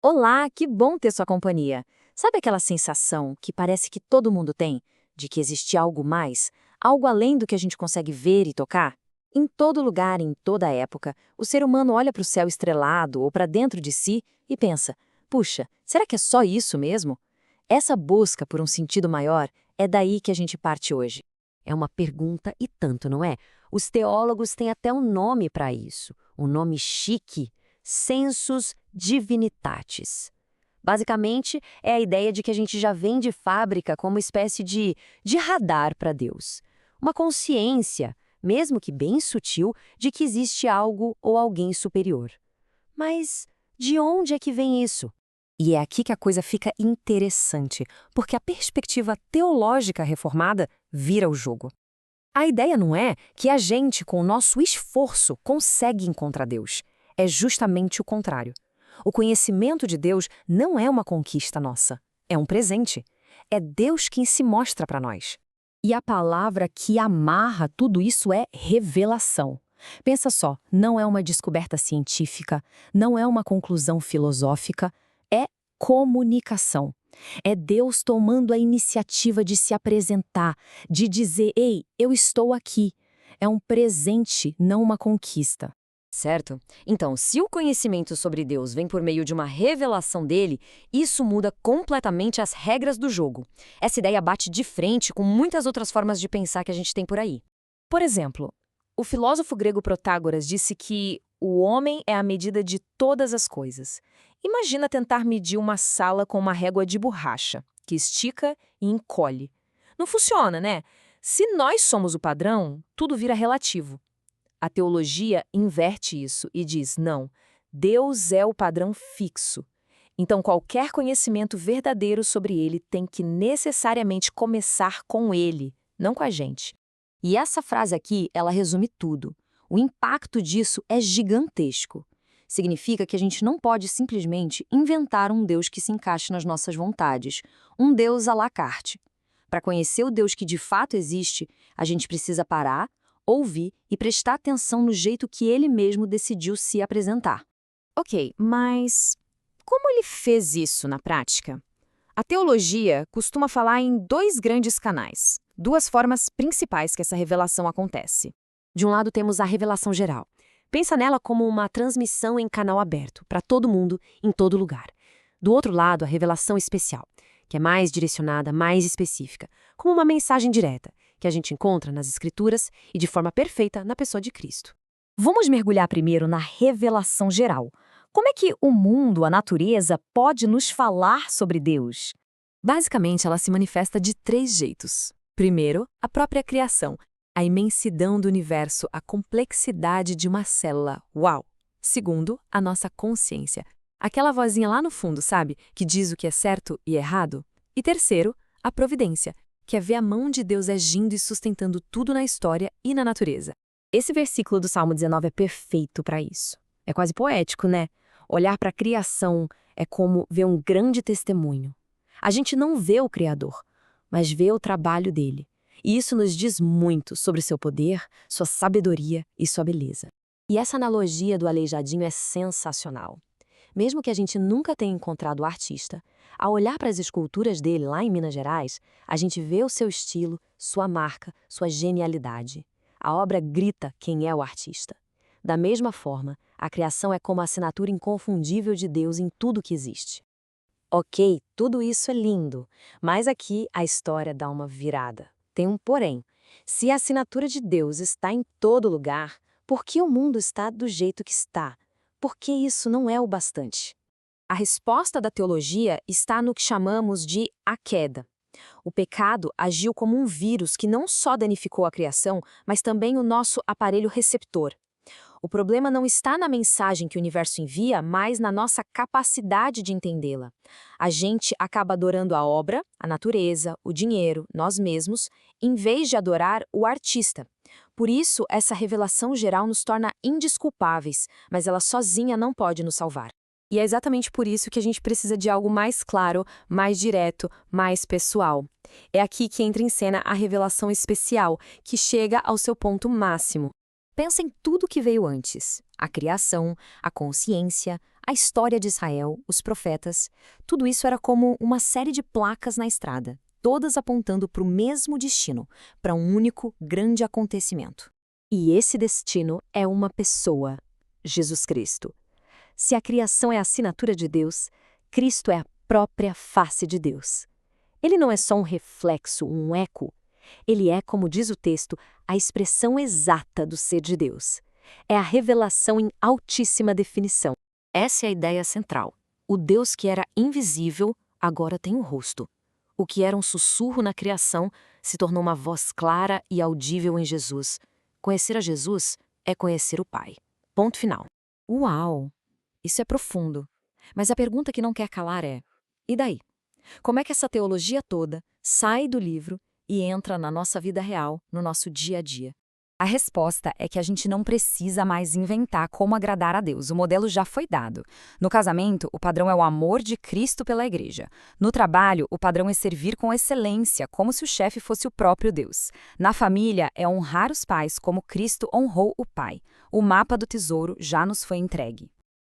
Olá, que bom ter sua companhia. Sabe aquela sensação que parece que todo mundo tem, de que existe algo mais, algo além do que a gente consegue ver e tocar? Em todo lugar, em toda época, o ser humano olha para o céu estrelado ou para dentro de si e pensa: puxa, será que é só isso mesmo? Essa busca por um sentido maior é daí que a gente parte hoje. É uma pergunta e tanto, não é? Os teólogos têm até um nome para isso, um nome chique, sensus divinitatis. Basicamente, é a ideia de que a gente já vem de fábrica como espécie de radar para Deus. Uma consciência, mesmo que bem sutil, de que existe algo ou alguém superior. Mas de onde é que vem isso? E é aqui que a coisa fica interessante, porque a perspectiva teológica reformada vira o jogo. A ideia não é que a gente, com o nosso esforço, consegue encontrar Deus. É justamente o contrário. O conhecimento de Deus não é uma conquista nossa, é um presente. É Deus quem se mostra para nós. E a palavra que amarra tudo isso é revelação. Pensa só, não é uma descoberta científica, não é uma conclusão filosófica, é comunicação. É Deus tomando a iniciativa de se apresentar, de dizer: ei, eu estou aqui. É um presente, não uma conquista. Certo? Então, se o conhecimento sobre Deus vem por meio de uma revelação dele, isso muda completamente as regras do jogo. Essa ideia bate de frente com muitas outras formas de pensar que a gente tem por aí. Por exemplo, o filósofo grego Protágoras disse que o homem é a medida de todas as coisas. Imagina tentar medir uma sala com uma régua de borracha, que estica e encolhe. Não funciona, né? Se nós somos o padrão, tudo vira relativo. A teologia inverte isso e diz: não, Deus é o padrão fixo. Então, qualquer conhecimento verdadeiro sobre ele tem que necessariamente começar com ele, não com a gente. E essa frase aqui, ela resume tudo. O impacto disso é gigantesco. Significa que a gente não pode simplesmente inventar um Deus que se encaixe nas nossas vontades, um Deus à la carte. Para conhecer o Deus que de fato existe, a gente precisa parar, ouvir e prestar atenção no jeito que ele mesmo decidiu se apresentar. Ok, mas como ele fez isso na prática? A teologia costuma falar em dois grandes canais, duas formas principais que essa revelação acontece. De um lado temos a revelação geral. Pensa nela como uma transmissão em canal aberto, para todo mundo, em todo lugar. Do outro lado, a revelação especial, que é mais direcionada, mais específica, como uma mensagem direta, que a gente encontra nas Escrituras e de forma perfeita na pessoa de Cristo. Vamos mergulhar primeiro na revelação geral. Como é que o mundo, a natureza, pode nos falar sobre Deus? Basicamente, ela se manifesta de três jeitos. Primeiro, a própria criação, a imensidão do universo, a complexidade de uma célula. Uau! Segundo, a nossa consciência, aquela vozinha lá no fundo, sabe, que diz o que é certo e errado. E terceiro, a providência, que é ver a mão de Deus agindo e sustentando tudo na história e na natureza. Esse versículo do Salmo 19 é perfeito para isso. É quase poético, né? Olhar para a criação é como ver um grande testemunho. A gente não vê o Criador, mas vê o trabalho dele. E isso nos diz muito sobre seu poder, sua sabedoria e sua beleza. E essa analogia do aleijadinho é sensacional. Mesmo que a gente nunca tenha encontrado o artista, ao olhar para as esculturas dele lá em Minas Gerais, a gente vê o seu estilo, sua marca, sua genialidade. A obra grita quem é o artista. Da mesma forma, a criação é como a assinatura inconfundível de Deus em tudo que existe. Ok, tudo isso é lindo, mas aqui a história dá uma virada. Tem um porém. Se a assinatura de Deus está em todo lugar, por que o mundo está do jeito que está? Por que isso não é o bastante? A resposta da teologia está no que chamamos de a queda. O pecado agiu como um vírus que não só danificou a criação, mas também o nosso aparelho receptor. O problema não está na mensagem que o universo envia, mas na nossa capacidade de entendê-la. A gente acaba adorando a obra, a natureza, o dinheiro, nós mesmos, em vez de adorar o artista. Por isso, essa revelação geral nos torna indesculpáveis, mas ela sozinha não pode nos salvar. E é exatamente por isso que a gente precisa de algo mais claro, mais direto, mais pessoal. É aqui que entra em cena a revelação especial, que chega ao seu ponto máximo. Pensa em tudo que veio antes: a criação, a consciência, A história de Israel, os profetas, tudo isso era como uma série de placas na estrada, todas apontando para o mesmo destino, para um único grande acontecimento. E esse destino é uma pessoa, Jesus Cristo. Se a criação é a assinatura de Deus, Cristo é a própria face de Deus. Ele não é só um reflexo, um eco. Ele é, como diz o texto, a expressão exata do ser de Deus. É a revelação em altíssima definição. Essa é a ideia central. O Deus que era invisível agora tem um rosto. O que era um sussurro na criação se tornou uma voz clara e audível em Jesus. Conhecer a Jesus é conhecer o Pai. Ponto final. Uau! Isso é profundo. Mas a pergunta que não quer calar é: e daí? Como é que essa teologia toda sai do livro e entra na nossa vida real, no nosso dia a dia? A resposta é que a gente não precisa mais inventar como agradar a Deus. O modelo já foi dado. No casamento, o padrão é o amor de Cristo pela igreja. No trabalho, o padrão é servir com excelência, como se o chefe fosse o próprio Deus. Na família, é honrar os pais como Cristo honrou o Pai. O mapa do tesouro já nos foi entregue.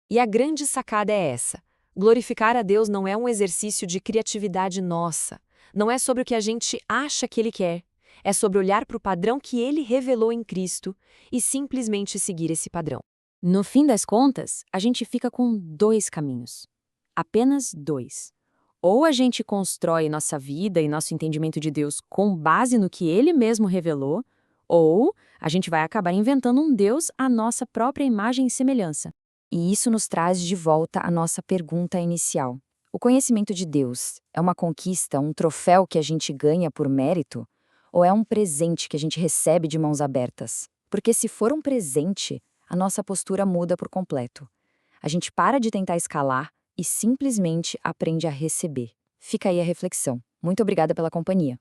E a grande sacada é essa. Glorificar a Deus não é um exercício de criatividade nossa. Não é sobre o que a gente acha que Ele quer. É sobre olhar para o padrão que Ele revelou em Cristo e simplesmente seguir esse padrão. No fim das contas, a gente fica com dois caminhos. Apenas dois. Ou a gente constrói nossa vida e nosso entendimento de Deus com base no que Ele mesmo revelou, ou a gente vai acabar inventando um Deus à nossa própria imagem e semelhança. E isso nos traz de volta à nossa pergunta inicial. O conhecimento de Deus é uma conquista, um troféu que a gente ganha por mérito? Ou é um presente que a gente recebe de mãos abertas? Porque se for um presente, a nossa postura muda por completo. A gente para de tentar escalar e simplesmente aprende a receber. Fica aí a reflexão. Muito obrigada pela companhia.